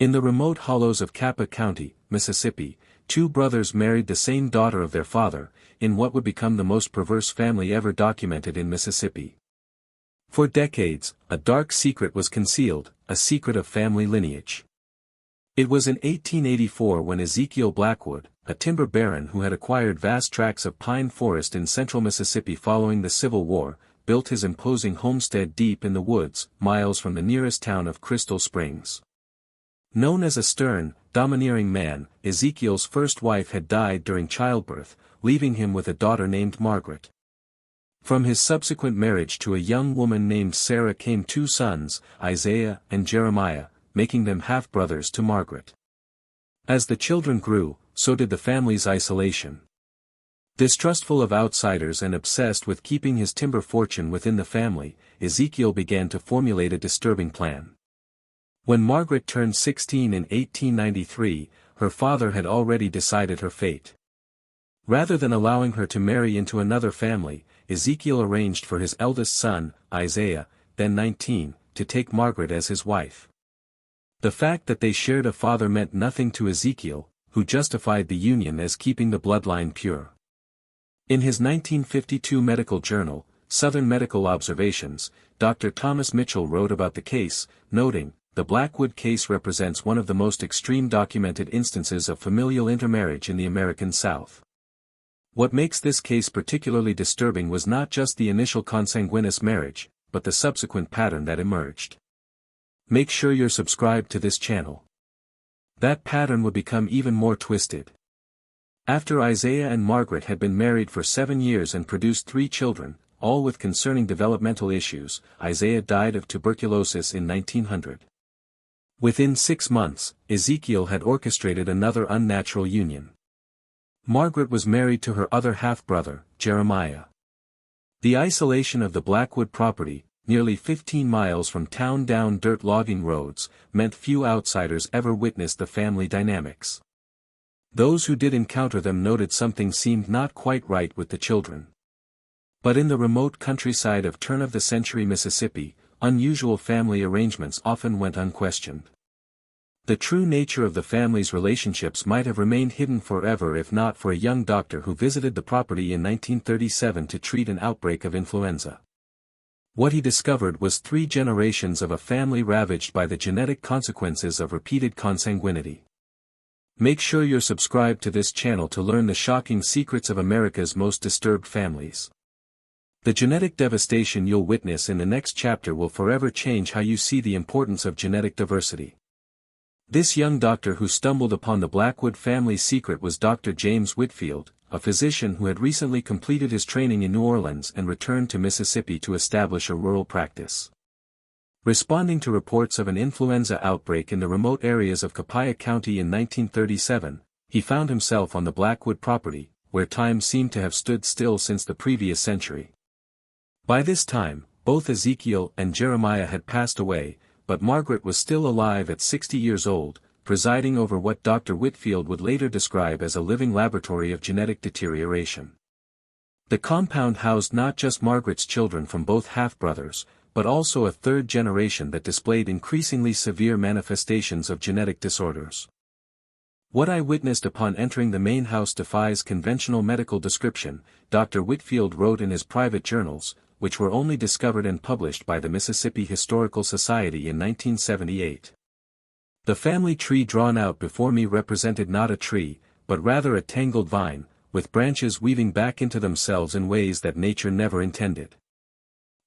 In the remote hollows of Kappa County, Mississippi, two brothers married the same daughter of their father, in what would become the most perverse family ever documented in Mississippi. For decades, a dark secret was concealed, a secret of family lineage. It was in 1884 when Ezekiel Blackwood, a timber baron who had acquired vast tracts of pine forest in central Mississippi following the Civil War, built his imposing homestead deep in the woods, miles from the nearest town of Crystal Springs. Known as a stern, domineering man, Ezekiel's first wife had died during childbirth, leaving him with a daughter named Margaret. From his subsequent marriage to a young woman named Sarah came two sons, Isaiah and Jeremiah, making them half-brothers to Margaret. As the children grew, so did the family's isolation. Distrustful of outsiders and obsessed with keeping his timber fortune within the family, Ezekiel began to formulate a disturbing plan. When Margaret turned 16 in 1893, her father had already decided her fate. Rather than allowing her to marry into another family, Ezekiel arranged for his eldest son, Isaiah, then 19, to take Margaret as his wife. The fact that they shared a father meant nothing to Ezekiel, who justified the union as keeping the bloodline pure. In his 1952 medical journal, Southern Medical Observations, Dr. Thomas Mitchell wrote about the case, noting, "The Blackwood case represents one of the most extreme documented instances of familial intermarriage in the American South." What makes this case particularly disturbing was not just the initial consanguineous marriage, but the subsequent pattern that emerged. Make sure you're subscribed to this channel. That pattern would become even more twisted. After Isaiah and Margaret had been married for 7 years and produced 3 children, all with concerning developmental issues, Isaiah died of tuberculosis in 1900. Within 6 months, Ezekiel had orchestrated another unnatural union. Margaret was married to her other half-brother, Jeremiah. The isolation of the Blackwood property, nearly 15 miles from town down dirt logging roads, meant few outsiders ever witnessed the family dynamics. Those who did encounter them noted something seemed not quite right with the children. But in the remote countryside of turn-of-the-century Mississippi, unusual family arrangements often went unquestioned. The true nature of the family's relationships might have remained hidden forever if not for a young doctor who visited the property in 1937 to treat an outbreak of influenza. What he discovered was 3 generations of a family ravaged by the genetic consequences of repeated consanguinity. Make sure you're subscribed to this channel to learn the shocking secrets of America's most disturbed families. The genetic devastation you'll witness in the next chapter will forever change how you see the importance of genetic diversity. This young doctor who stumbled upon the Blackwood family's secret was Dr. James Whitfield, a physician who had recently completed his training in New Orleans and returned to Mississippi to establish a rural practice. Responding to reports of an influenza outbreak in the remote areas of Kappa County in 1937, he found himself on the Blackwood property, where time seemed to have stood still since the previous century. By this time, both Ezekiel and Jeremiah had passed away, but Margaret was still alive at 60 years old, presiding over what Dr. Whitfield would later describe as a living laboratory of genetic deterioration. The compound housed not just Margaret's children from both half-brothers, but also a third generation that displayed increasingly severe manifestations of genetic disorders. What I witnessed upon entering the main house defies conventional medical description, Dr. Whitfield wrote in his private journals, which were only discovered and published by the Mississippi Historical Society in 1978. The family tree drawn out before me represented not a tree, but rather a tangled vine, with branches weaving back into themselves in ways that nature never intended.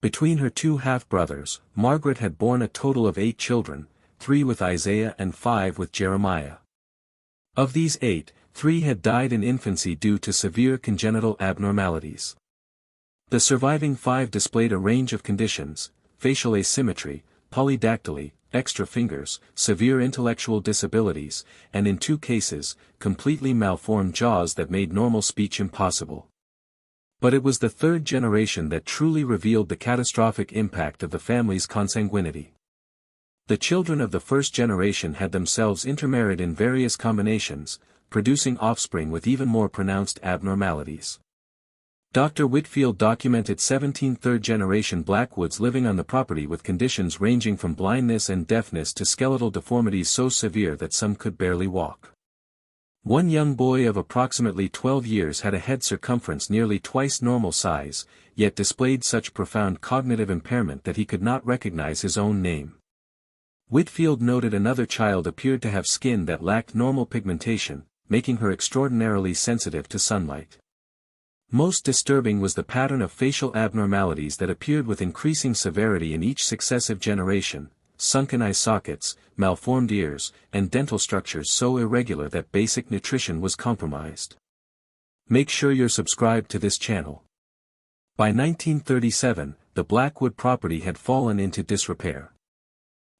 Between her 2 half-brothers, Margaret had borne a total of 8 children, 3 with Isaiah and 5 with Jeremiah. Of these 8, 3 had died in infancy due to severe congenital abnormalities. The surviving 5 displayed a range of conditions: facial asymmetry, polydactyly, extra fingers, severe intellectual disabilities, and in 2 cases, completely malformed jaws that made normal speech impossible. But it was the third generation that truly revealed the catastrophic impact of the family's consanguinity. The children of the first generation had themselves intermarried in various combinations, producing offspring with even more pronounced abnormalities. Dr. Whitfield documented 17 third-generation Blackwoods living on the property with conditions ranging from blindness and deafness to skeletal deformities so severe that some could barely walk. One young boy of approximately 12 years had a head circumference nearly twice normal size, yet displayed such profound cognitive impairment that he could not recognize his own name. Whitfield noted another child appeared to have skin that lacked normal pigmentation, making her extraordinarily sensitive to sunlight. Most disturbing was the pattern of facial abnormalities that appeared with increasing severity in each successive generation: sunken eye sockets, malformed ears, and dental structures so irregular that basic nutrition was compromised. Make sure you're subscribed to this channel. By 1937, the Blackwood property had fallen into disrepair.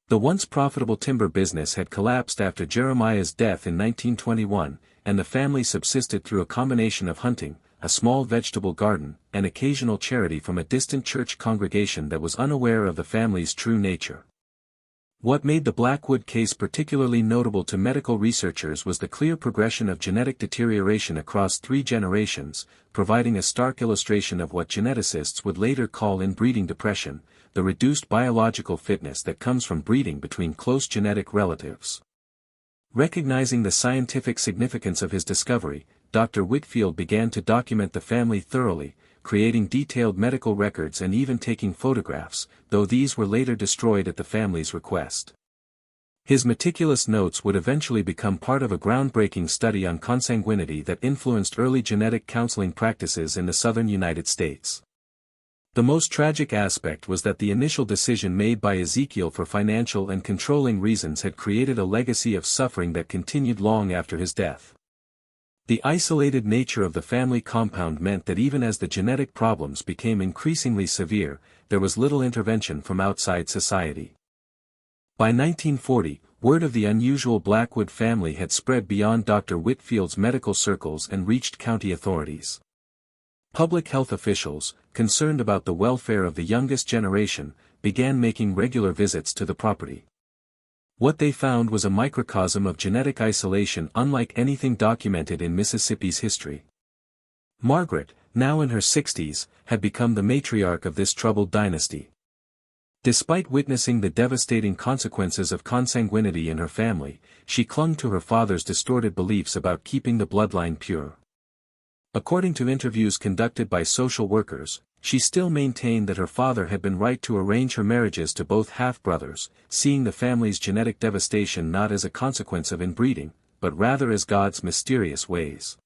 The once profitable timber business had collapsed after Jeremiah's death in 1921, and the family subsisted through a combination of hunting, a small vegetable garden, and occasional charity from a distant church congregation that was unaware of the family's true nature. What made the Blackwood case particularly notable to medical researchers was the clear progression of genetic deterioration across 3 generations, providing a stark illustration of what geneticists would later call inbreeding depression, the reduced biological fitness that comes from breeding between close genetic relatives. Recognizing the scientific significance of his discovery, Dr. Whitfield began to document the family thoroughly, creating detailed medical records and even taking photographs, though these were later destroyed at the family's request. His meticulous notes would eventually become part of a groundbreaking study on consanguinity that influenced early genetic counseling practices in the southern United States. The most tragic aspect was that the initial decision made by Ezekiel for financial and controlling reasons had created a legacy of suffering that continued long after his death. The isolated nature of the family compound meant that even as the genetic problems became increasingly severe, there was little intervention from outside society. By 1940, word of the unusual Blackwood family had spread beyond Dr. Whitfield's medical circles and reached county authorities. Public health officials, concerned about the welfare of the youngest generation, began making regular visits to the property. What they found was a microcosm of genetic isolation unlike anything documented in Mississippi's history. Margaret, now in her 60s, had become the matriarch of this troubled dynasty. Despite witnessing the devastating consequences of consanguinity in her family, she clung to her father's distorted beliefs about keeping the bloodline pure. According to interviews conducted by social workers, she still maintained that her father had been right to arrange her marriages to both half-brothers, seeing the family's genetic devastation not as a consequence of inbreeding, but rather as God's mysterious ways.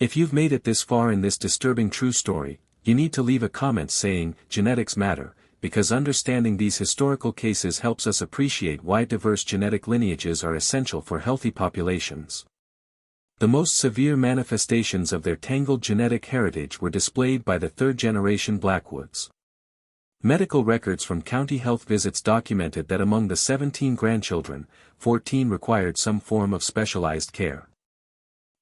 If you've made it this far in this disturbing true story, you need to leave a comment saying, "Genetics matter," because understanding these historical cases helps us appreciate why diverse genetic lineages are essential for healthy populations. The most severe manifestations of their tangled genetic heritage were displayed by the third-generation Blackwoods. Medical records from county health visits documented that among the 17 grandchildren, 14 required some form of specialized care.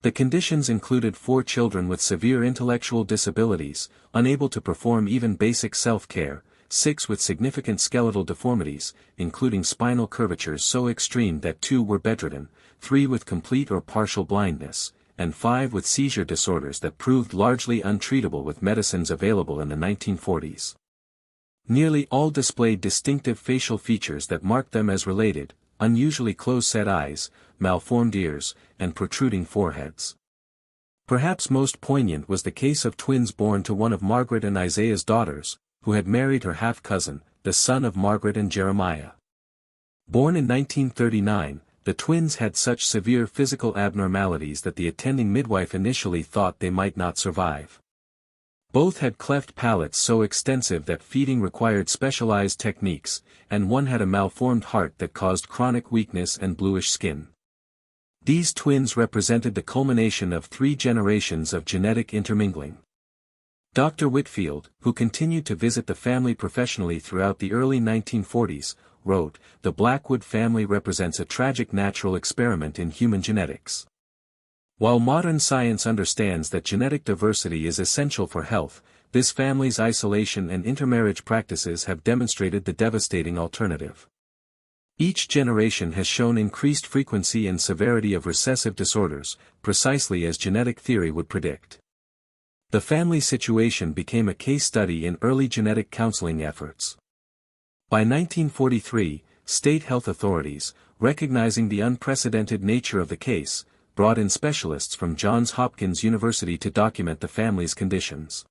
The conditions included 4 children with severe intellectual disabilities, unable to perform even basic self-care, 6 with significant skeletal deformities, including spinal curvatures so extreme that 2 were bedridden, 3 with complete or partial blindness, and 5 with seizure disorders that proved largely untreatable with medicines available in the 1940s. Nearly all displayed distinctive facial features that marked them as related: unusually close-set eyes, malformed ears, and protruding foreheads. Perhaps most poignant was the case of twins born to one of Margaret and Isaiah's daughters, who had married her half-cousin, the son of Margaret and Jeremiah. Born in 1939, the twins had such severe physical abnormalities that the attending midwife initially thought they might not survive. Both had cleft palates so extensive that feeding required specialized techniques, and one had a malformed heart that caused chronic weakness and bluish skin. These twins represented the culmination of 3 generations of genetic intermingling. Dr. Whitfield, who continued to visit the family professionally throughout the early 1940s, wrote, "The Blackwood family represents a tragic natural experiment in human genetics." While modern science understands that genetic diversity is essential for health, this family's isolation and intermarriage practices have demonstrated the devastating alternative. Each generation has shown increased frequency and severity of recessive disorders, precisely as genetic theory would predict. The family situation became a case study in early genetic counseling efforts. By 1943, state health authorities, recognizing the unprecedented nature of the case, brought in specialists from Johns Hopkins University to document the family's conditions.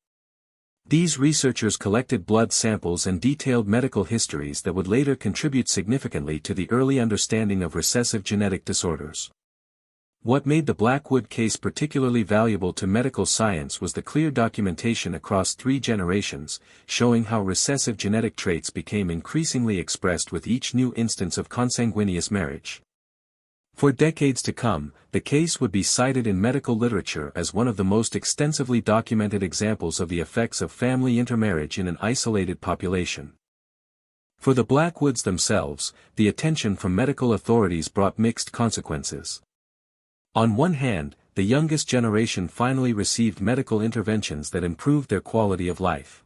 These researchers collected blood samples and detailed medical histories that would later contribute significantly to the early understanding of recessive genetic disorders. What made the Blackwood case particularly valuable to medical science was the clear documentation across 3 generations, showing how recessive genetic traits became increasingly expressed with each new instance of consanguineous marriage. For decades to come, the case would be cited in medical literature as one of the most extensively documented examples of the effects of family intermarriage in an isolated population. For the Blackwoods themselves, the attention from medical authorities brought mixed consequences. On one hand, the youngest generation finally received medical interventions that improved their quality of life.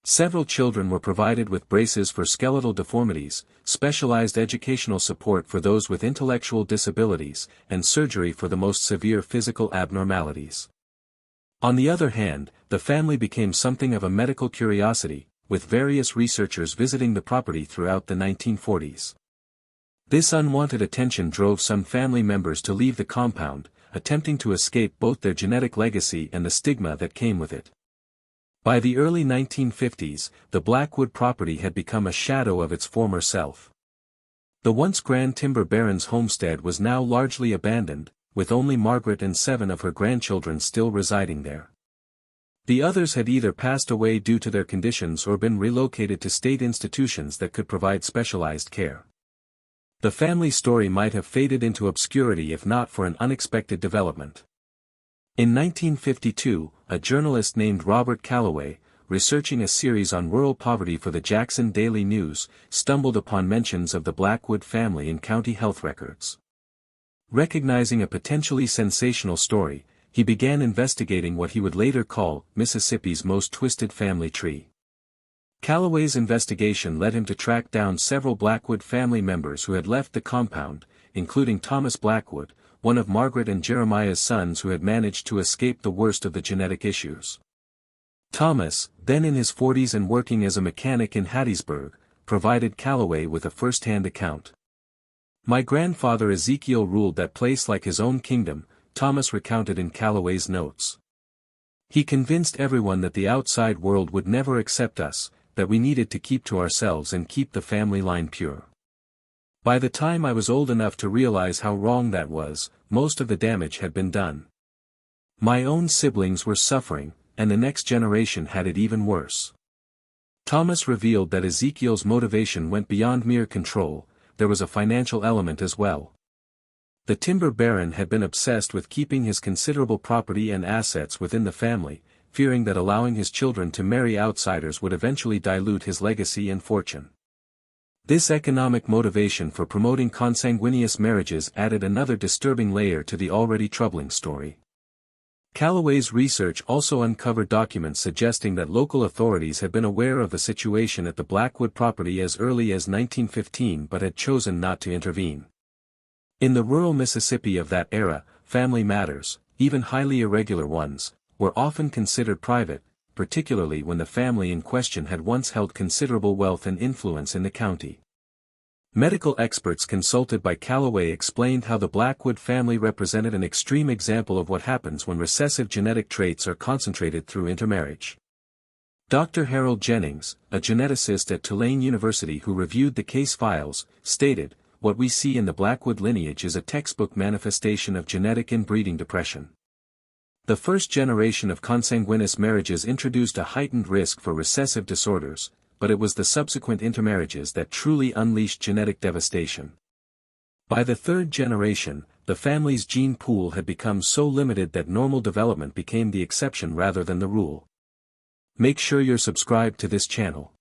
Several children were provided with braces for skeletal deformities, specialized educational support for those with intellectual disabilities, and surgery for the most severe physical abnormalities. On the other hand, the family became something of a medical curiosity, with various researchers visiting the property throughout the 1940s. This unwanted attention drove some family members to leave the compound, attempting to escape both their genetic legacy and the stigma that came with it. By the early 1950s, the Blackwood property had become a shadow of its former self. The once grand timber baron's homestead was now largely abandoned, with only Margaret and 7 of her grandchildren still residing there. The others had either passed away due to their conditions or been relocated to state institutions that could provide specialized care. The family story might have faded into obscurity if not for an unexpected development. In 1952, a journalist named Robert Calloway, researching a series on rural poverty for the Jackson Daily News, stumbled upon mentions of the Blackwood family in county health records. Recognizing a potentially sensational story, he began investigating what he would later call Mississippi's most twisted family tree. Calloway's investigation led him to track down several Blackwood family members who had left the compound, including Thomas Blackwood, one of Margaret and Jeremiah's sons who had managed to escape the worst of the genetic issues. Thomas, then in his 40s and working as a mechanic in Hattiesburg, provided Calloway with a first-hand account. "My grandfather Ezekiel ruled that place like his own kingdom," Thomas recounted in Calloway's notes. "He convinced everyone that the outside world would never accept us, that we needed to keep to ourselves and keep the family line pure. By the time I was old enough to realize how wrong that was, most of the damage had been done. My own siblings were suffering, and the next generation had it even worse." Thomas revealed that Ezekiel's motivation went beyond mere control, there was a financial element as well. The timber baron had been obsessed with keeping his considerable property and assets within the family, fearing that allowing his children to marry outsiders would eventually dilute his legacy and fortune. This economic motivation for promoting consanguineous marriages added another disturbing layer to the already troubling story. Calloway's research also uncovered documents suggesting that local authorities had been aware of the situation at the Blackwood property as early as 1915 but had chosen not to intervene. In the rural Mississippi of that era, family matters, even highly irregular ones, were often considered private, particularly when the family in question had once held considerable wealth and influence in the county. Medical experts consulted by Calloway explained how the Blackwood family represented an extreme example of what happens when recessive genetic traits are concentrated through intermarriage. Dr. Harold Jennings, a geneticist at Tulane University who reviewed the case files, stated, "What we see in the Blackwood lineage is a textbook manifestation of genetic inbreeding depression. The first generation of consanguineous marriages introduced a heightened risk for recessive disorders, but it was the subsequent intermarriages that truly unleashed genetic devastation. By the 3rd generation, the family's gene pool had become so limited that normal development became the exception rather than the rule." Make sure you're subscribed to this channel.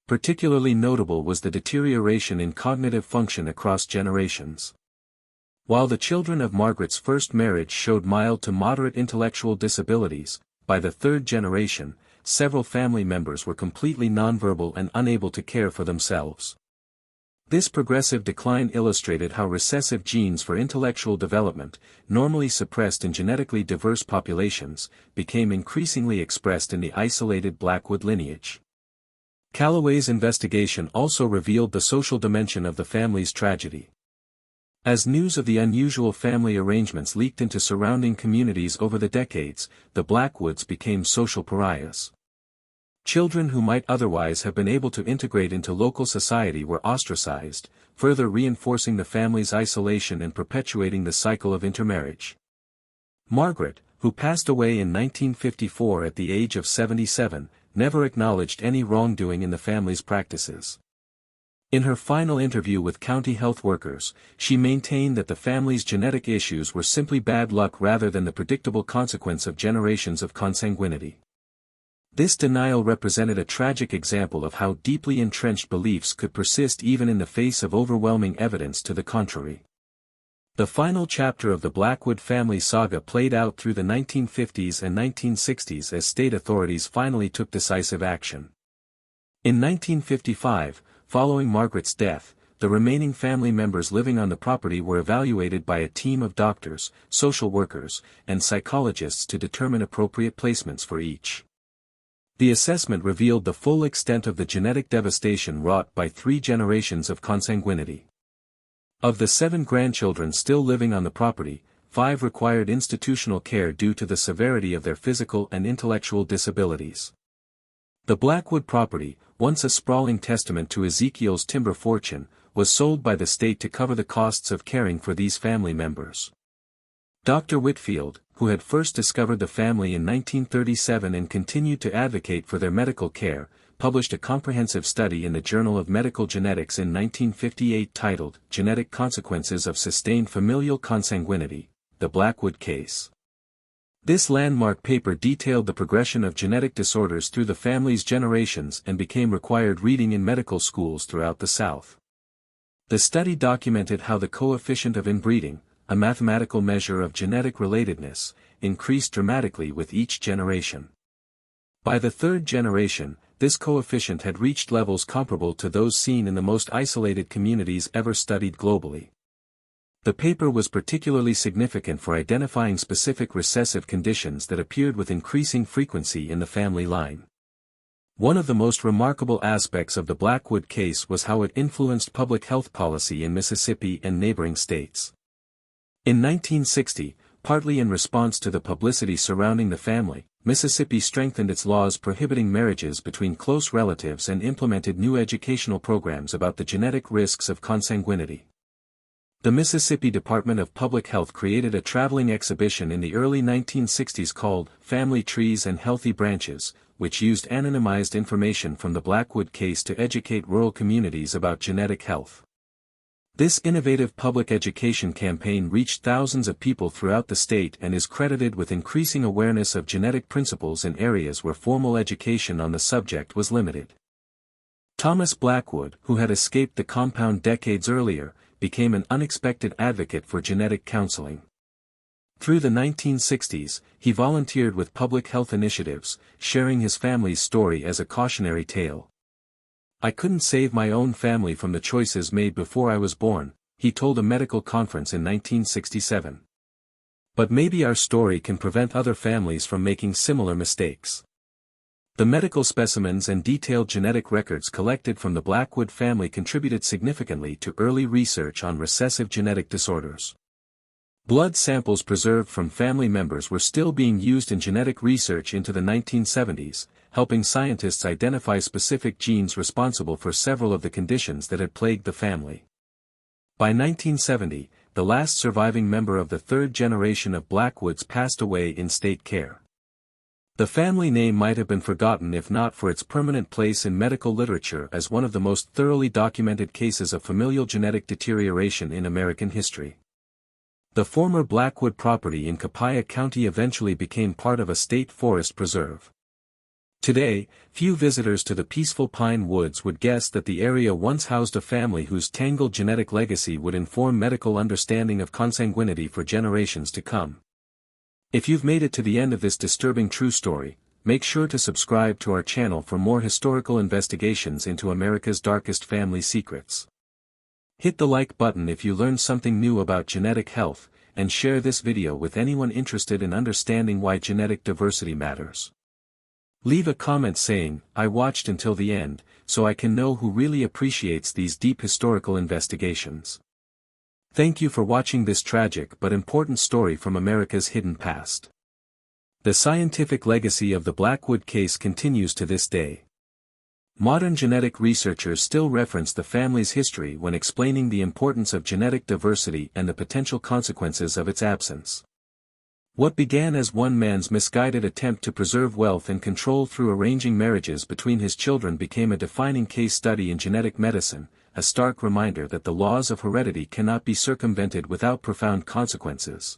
Particularly notable was the deterioration in cognitive function across generations. While the children of Margaret's first marriage showed mild to moderate intellectual disabilities, by the 3rd generation, several family members were completely nonverbal and unable to care for themselves. This progressive decline illustrated how recessive genes for intellectual development, normally suppressed in genetically diverse populations, became increasingly expressed in the isolated Blackwood lineage. Calloway's investigation also revealed the social dimension of the family's tragedy. As news of the unusual family arrangements leaked into surrounding communities over the decades, the Blackwoods became social pariahs. Children who might otherwise have been able to integrate into local society were ostracized, further reinforcing the family's isolation and perpetuating the cycle of intermarriage. Margaret, who passed away in 1954 at the age of 77, never acknowledged any wrongdoing in the family's practices. In her final interview with county health workers, she maintained that the family's genetic issues were simply bad luck rather than the predictable consequence of generations of consanguinity. This denial represented a tragic example of how deeply entrenched beliefs could persist even in the face of overwhelming evidence to the contrary. The final chapter of the Blackwood family saga played out through the 1950s and 1960s as state authorities finally took decisive action. In 1955, following Margaret's death, the remaining family members living on the property were evaluated by a team of doctors, social workers, and psychologists to determine appropriate placements for each. The assessment revealed the full extent of the genetic devastation wrought by 3 generations of consanguinity. Of the 7 grandchildren still living on the property, 5 required institutional care due to the severity of their physical and intellectual disabilities. The Blackwood property, once a sprawling testament to Ezekiel's timber fortune, was sold by the state to cover the costs of caring for these family members. Dr. Whitfield, who had first discovered the family in 1937 and continued to advocate for their medical care, published a comprehensive study in the Journal of Medical Genetics in 1958 titled Genetic Consequences of Sustained Familial Consanguinity, The Blackwood Case. This landmark paper detailed the progression of genetic disorders through the family's generations and became required reading in medical schools throughout the South. The study documented how the coefficient of inbreeding, a mathematical measure of genetic relatedness, increased dramatically with each generation. By the 3rd generation, this coefficient had reached levels comparable to those seen in the most isolated communities ever studied globally. The paper was particularly significant for identifying specific recessive conditions that appeared with increasing frequency in the family line. One of the most remarkable aspects of the Blackwood case was how it influenced public health policy in Mississippi and neighboring states. In 1960, partly in response to the publicity surrounding the family, Mississippi strengthened its laws prohibiting marriages between close relatives and implemented new educational programs about the genetic risks of consanguinity. The Mississippi Department of Public Health created a traveling exhibition in the early 1960s called Family Trees and Healthy Branches, which used anonymized information from the Blackwood case to educate rural communities about genetic health. This innovative public education campaign reached thousands of people throughout the state and is credited with increasing awareness of genetic principles in areas where formal education on the subject was limited. Thomas Blackwood, who had escaped the compound decades earlier, became an unexpected advocate for genetic counseling. Through the 1960s, he volunteered with public health initiatives, sharing his family's story as a cautionary tale. "I couldn't save my own family from the choices made before I was born," he told a medical conference in 1967. "But maybe our story can prevent other families from making similar mistakes." The medical specimens and detailed genetic records collected from the Blackwood family contributed significantly to early research on recessive genetic disorders. Blood samples preserved from family members were still being used in genetic research into the 1970s, helping scientists identify specific genes responsible for several of the conditions that had plagued the family. By 1970, the last surviving member of the 3rd generation of Blackwoods passed away in state care. The family name might have been forgotten if not for its permanent place in medical literature as one of the most thoroughly documented cases of familial genetic deterioration in American history. The former Blackwood property in Copiah County eventually became part of a state forest preserve. Today, few visitors to the peaceful pine woods would guess that the area once housed a family whose tangled genetic legacy would inform medical understanding of consanguinity for generations to come. If you've made it to the end of this disturbing true story, make sure to subscribe to our channel for more historical investigations into America's darkest family secrets. Hit the like button if you learned something new about genetic health, and share this video with anyone interested in understanding why genetic diversity matters. Leave a comment saying, "I watched until the end," so I can know who really appreciates these deep historical investigations. Thank you for watching this tragic but important story from America's hidden past. The scientific legacy of the Blackwood case continues to this day. Modern genetic researchers still reference the family's history when explaining the importance of genetic diversity and the potential consequences of its absence. What began as one man's misguided attempt to preserve wealth and control through arranging marriages between his children became a defining case study in genetic medicine, a stark reminder that the laws of heredity cannot be circumvented without profound consequences.